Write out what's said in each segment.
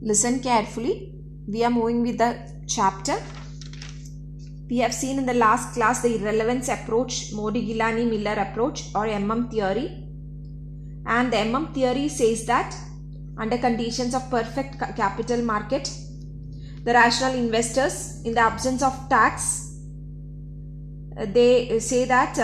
Listen carefully. We are moving with the chapter. We have seen in the last class the irrelevance approach, Modigliani-Miller approach or MM theory. And the MM theory says that under conditions of perfect capital market, the rational investors, in the absence of tax, they say that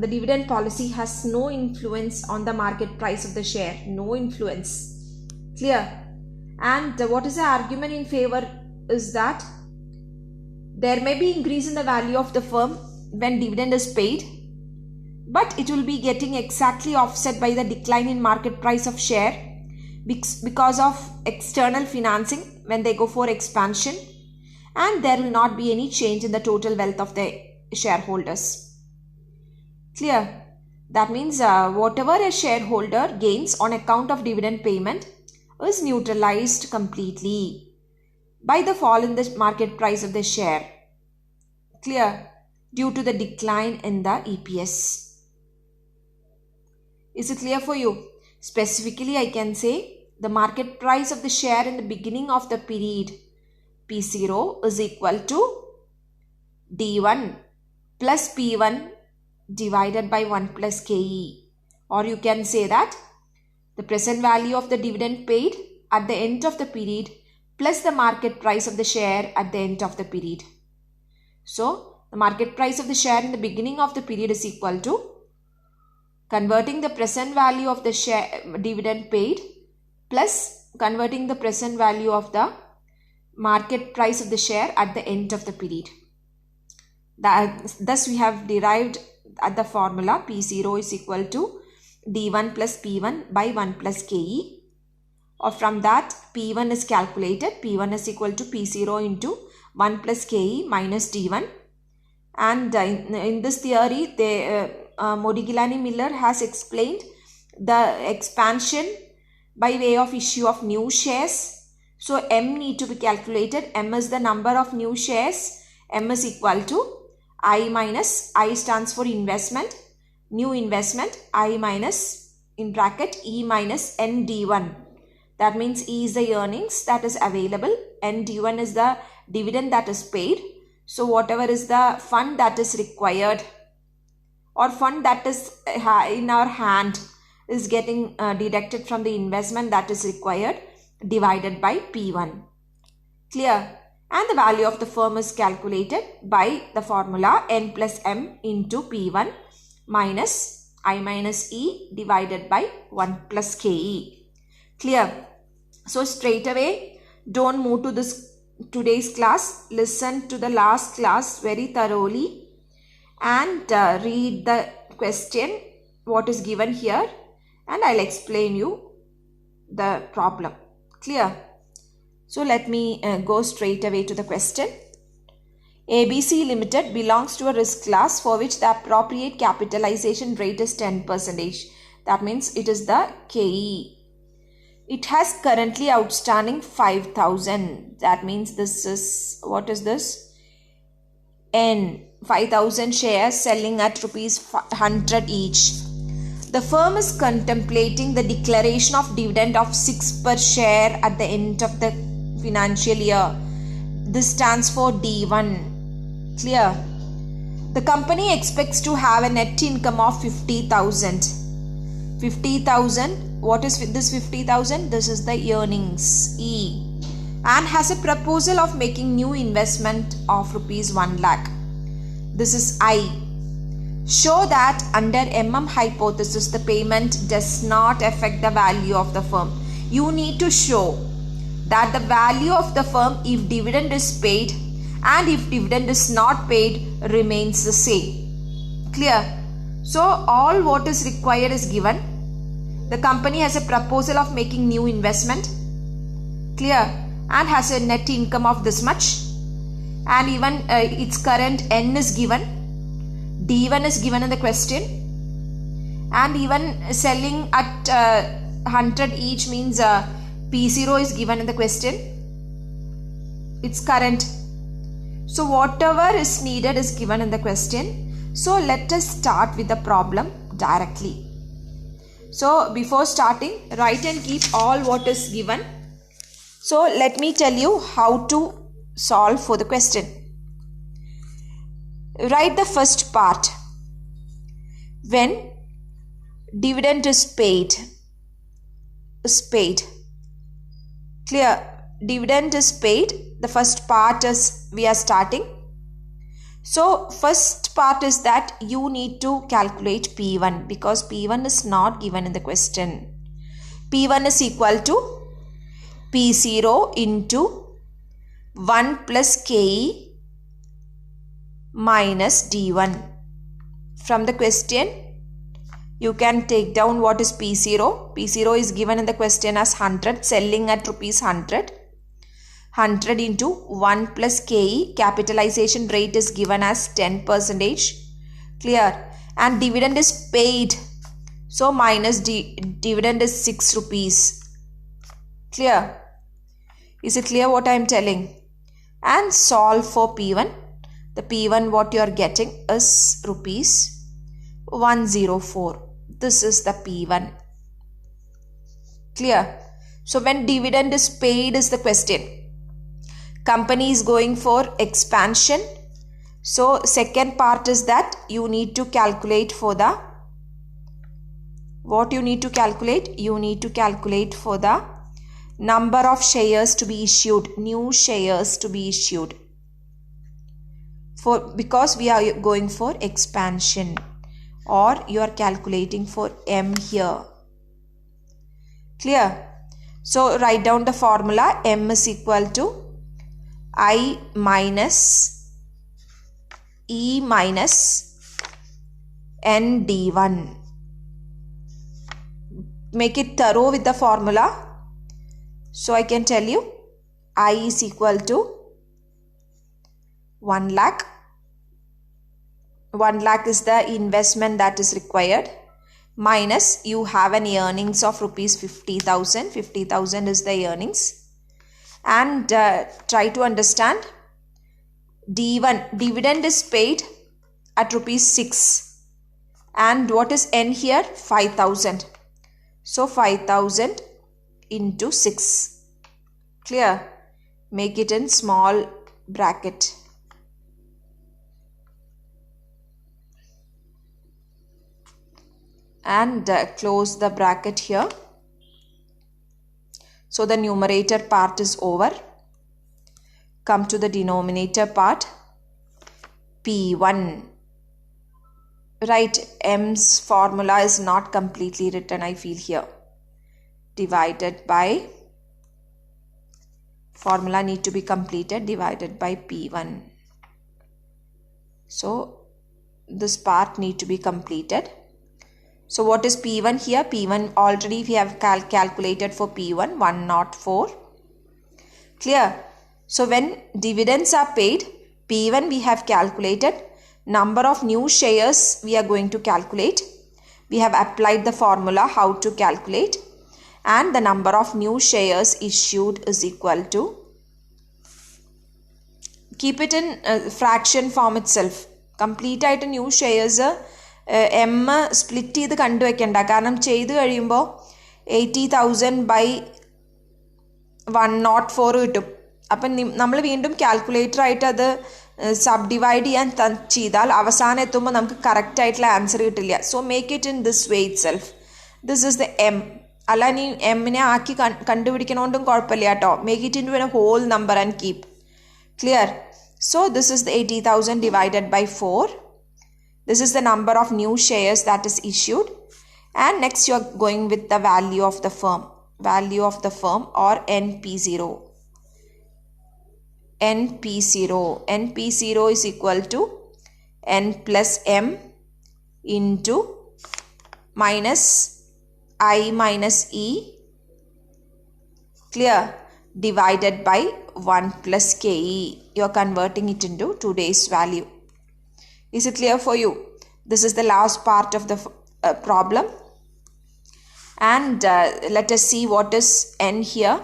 the dividend policy has no influence on the market price of the share. No influence. Clear? And what is the argument in favor is that there may be increase in the value of the firm when dividend is paid, but it will be getting exactly offset by the decline in market price of share because of external financing when they go for expansion, and there will not be any change in the total wealth of the shareholders. Clear? That means whatever a shareholder gains on account of dividend payment is neutralized completely by the fall in the market price of the share. Clear? Due to the decline in the EPS. Is it clear for you? Specifically, I can say the market price of the share in the beginning of the period P0 is equal to D1 plus P1 divided by 1 plus KE. Or you can say that the present value of the dividend paid at the end of the period plus the market price of the share at the end of the period. So, the market price of the share in the beginning of the period is equal to converting the present value of the share dividend paid plus converting the present value of the market price of the share at the end of the period. Thus, we have derived at the formula P0 is equal to D1 plus P1 by 1 plus KE. Or from that, P1 is calculated. P1 is equal to P0 into 1 plus KE minus D1. And in this theory, Modigliani-Miller has explained the expansion by way of issue of new shares. So, M need to be calculated. M is the number of new shares. M is equal to I minus, I stands for investment, new investment, I minus in bracket E minus ND1. That means E is the earnings that is available, ND1 is the dividend that is paid. So whatever is the fund that is required or fund that is in our hand is getting deducted from the investment that is required divided by P1. Clear? And the value of the firm is calculated by the formula N plus M into P1 minus I minus E divided by 1 plus KE. Clear? So straight away, don't move to this today's class. Listen to the last class very thoroughly and read the question what is given here, and I'll explain you the problem. Clear? So let me go straight away to the question. ABC Limited belongs to a risk class for which the appropriate capitalization rate is 10%. That means it is the KE. It has currently outstanding 5,000. That means this is, what is this? N. 5,000 shares selling at rupees 100 each. The firm is contemplating the declaration of dividend of 6 per share at the end of the financial year. This stands for D1. Clear? The company expects to have a net income of 50,000. 50,000. What is this 50,000? This is the earnings E. And has a proposal of making new investment of rupees 1 lakh. This is I. Show that under MM hypothesis the payment does not affect the value of the firm. You need to show that the value of the firm if dividend is paid and if dividend is not paid remains the same. Clear? So all what is required is given. The company has a proposal of making new investment. Clear? And has a net income of this much. And even its current N is given. D1 is given in the question. And even selling at 100 each means P0 is given in the question. It's current. So whatever is needed is given in the question. So let us start with the problem directly. So before starting, write and keep all what is given. So let me tell you how to solve for the question. Write the first part. When dividend is paid. Clear? Dividend is paid. The first part is we are starting. So first part is that you need to calculate P1 because P1 is not given in the question. P1 is equal to P0 into 1 plus KE minus D1. From the question, you can take down what is P0. P0 is given in the question as 100, selling at rupees 100. 100 into 1 plus KE, capitalization rate is given as 10%. Clear? And dividend is paid. So minus dividend is 6 rupees. Clear? Is it clear what I am telling? And solve for P1. The P1 what you are getting is rupees 104. This is the P1. Clear? So when dividend is paid is the question. Company is going for expansion. So second part is that you need to calculate for the, what you need to calculate? You need to calculate for the number of shares to be issued, new shares to be issued. Because we are going for expansion, or you are calculating for M here. Clear? So write down the formula. M is equal to I minus E minus N D1. Make it thorough with the formula. So I can tell you I is equal to 1 lakh. 1 lakh is the investment that is required. Minus you have an earnings of rupees 50,000. 50,000 is the earnings. And try to understand D1, dividend is paid at rupees 6. And what is N here? 5,000. So 5,000 into 6. Clear? Make it in small bracket. And close the bracket here. So the numerator part is over. Come to the denominator part. P1. Right, M's formula is not completely written, I feel here. Divided by, formula need to be completed, divided by P1. So this part need to be completed. So what is P1 here? P1 already we have calculated for P1, 104. Clear? So when dividends are paid, P1 we have calculated. Number of new shares we are going to calculate. We have applied the formula how to calculate. And the number of new shares issued is equal to. Keep it in fraction form itself. Complete ആയിട്ട് new shares M split ചെയ്ത് കണ്ടുവെക്കണ്ട. കാരണം ചെയ്ത് കഴിയുമ്പോൾ 80,000 by 104 കിട്ടും. അപ്പം നമ്മൾ വീണ്ടും calculator ആയിട്ട് അത് സബ്ഡിവൈഡ് ചെയ്യാൻ ചെയ്താൽ അവസാനം എത്തുമ്പോൾ നമുക്ക് കറക്റ്റ് ആയിട്ടുള്ള ആൻസർ കിട്ടില്ല. So make it in this way itself. This is the M. അല്ല നീ എമ്മിനെ ആക്കി കണ്ടുപിടിക്കണോണ്ടും കുഴപ്പമില്ല കേട്ടോ. Make it into a whole number and keep. Clear? So this is the 80,000 divided by 4. This is the number of new shares that is issued. And next you are going with the value of the firm. Value of the firm or NP0. NP0. NP0 is equal to N plus M into minus I minus E. Clear? Divided by 1 plus KE. You are converting it into today's value. Is it clear for you? This is the last part of the problem. And let us see what is N here.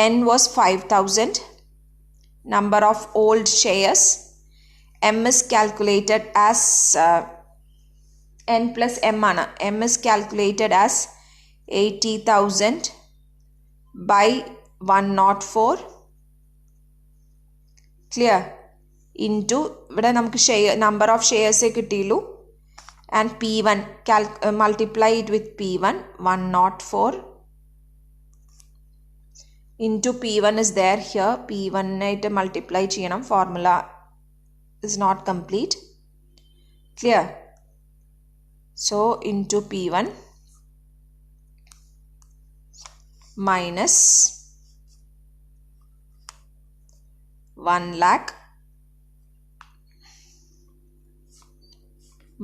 N was 5,000. Number of old shares. M is calculated as N plus M ana. M is calculated as 80,000 by 104 clear into ഇവിടെ നമുക്ക് number of shares കിട്ടിയുള്ളൂ and P1 multiply it with P1 104 into P1 is there here P1 ആയിട്ട് multiply ചെയ്യണം formula is not complete clear so into P1 minus 1 lakh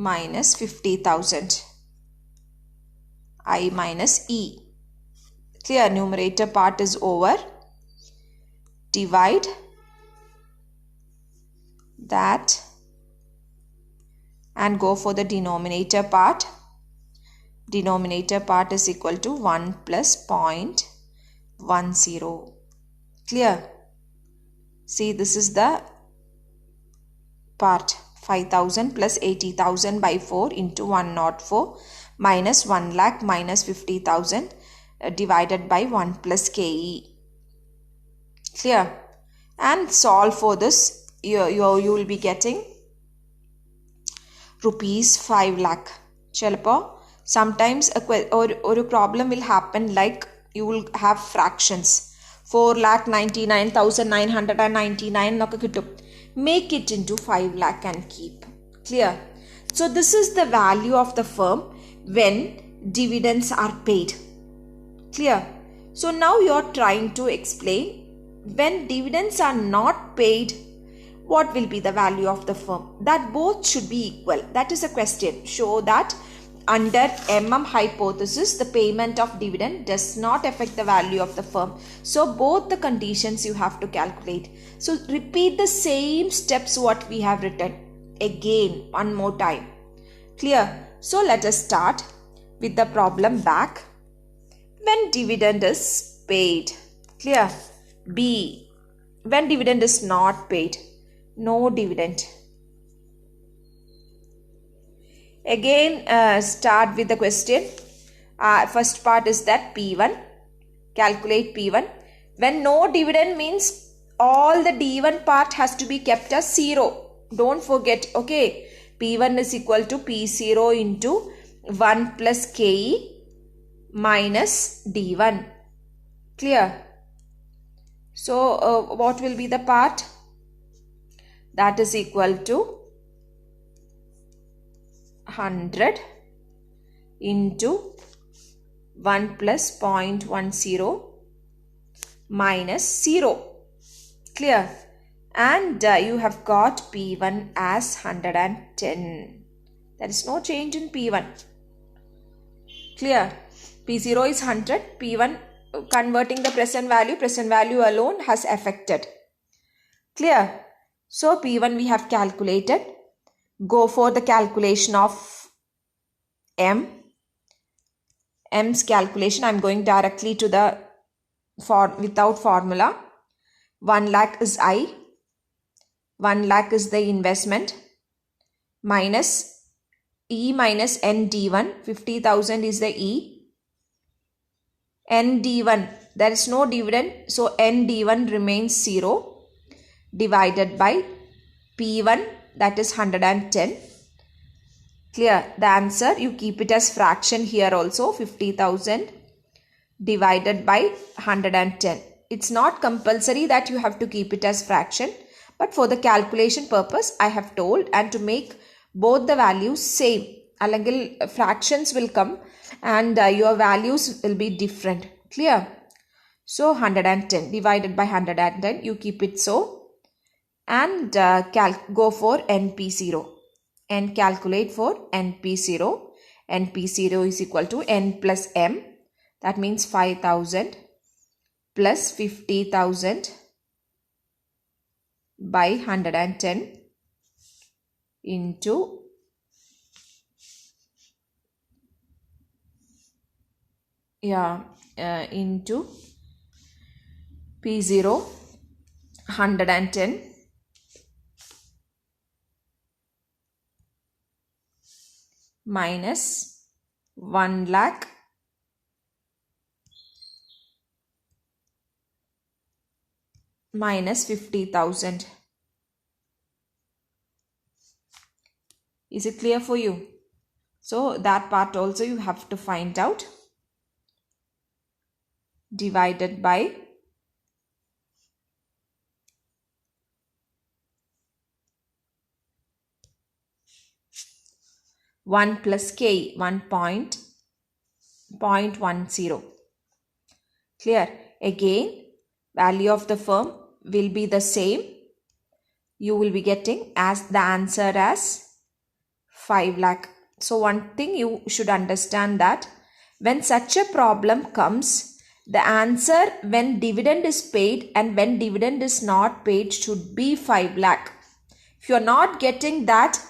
minus 50,000 I minus E clear numerator part is over divide that and go for the denominator part is equal to 1 plus 0.10 clear see this is the part 5,000 plus 80,000 by 4 into 104 minus 1 lakh minus 50,000 divided by 1 plus KE. Clear? And solve for this. You will be getting rupees 5 lakh. Chalpo, sometimes a problem will happen like you will have fractions. 4,99,999 make it into 5 lakh and keep. Clear? So this is the value of the firm when dividends are paid. Clear? So now you are trying to explain when dividends are not paid, what will be the value of the firm? That both should be equal. That is a question. Show that under hypothesis, the payment of dividend does not affect the value of the firm. So both the conditions you have to calculate. So repeat the same steps what we have written again one more time. Clear? So let us start with the problem back. When dividend is paid. Clear? B. When dividend is not paid. No dividend. Again start with the question. First part is that P1. Calculate P1. When no dividend means all the D1 part has to be kept as 0. Don't forget. Okay. P1 is equal to P0 into 1 plus KE minus D1. Clear? So what will be the part? That is equal to 100 into 1 plus 0.10 minus 0. Clear? And you have got P1 as 110. There is no change in P1. Clear? P0 is 100. P1 converting the present value alone has affected. Clear? So P1 we have calculated. Go for the calculation of M. M's calculation. I am going directly to the without formula. 1 lakh is I. 1 lakh is the investment. Minus E minus ND1. 50,000 is the E. ND1. There is no dividend. So ND1 remains 0. Divided by P1. That is 110. Clear? The answer, you keep it as fraction here also. 50,000 divided by 110. It's not compulsory that you have to keep it as fraction. But for the calculation purpose, I have told, and to make both the values same. Alangil fractions will come and your values will be different. Clear? So 110 divided by 110. You keep it so. And go for NP0 and calculate for NP0. NP0 is equal to N plus M. That means 5,000 plus 50,000 by 110 into into P0 110 minus 1 lakh minus 50,000. Is it clear for you? So that part also you have to find out. Divided by 1 plus k, 1.10. Clear? Again, value of the firm will be the same. You will be getting as the answer as 5 lakh. So one thing you should understand that when such a problem comes, the answer when dividend is paid and when dividend is not paid should be 5 lakh. If you are not getting that,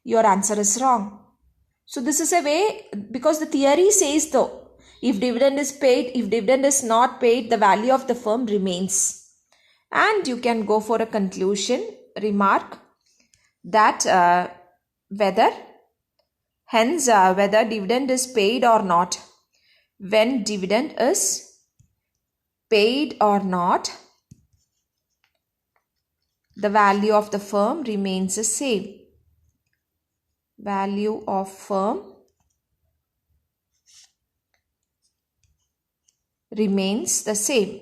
your answer is wrong. So this is a way, because the theory says though, if dividend is paid, if dividend is not paid, the value of the firm remains. And you can go for a conclusion remark that whether dividend is paid or not, when dividend is paid or not, the value of the firm remains the same. Value of firm remains the same.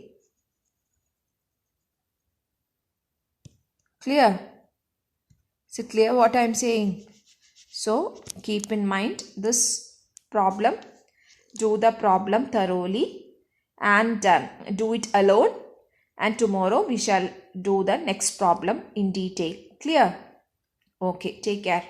Clear? Is it clear what I am saying? So keep in mind this problem. Do the problem thoroughly and do it alone. And tomorrow we shall do the next problem in detail. Clear? Okay, take care.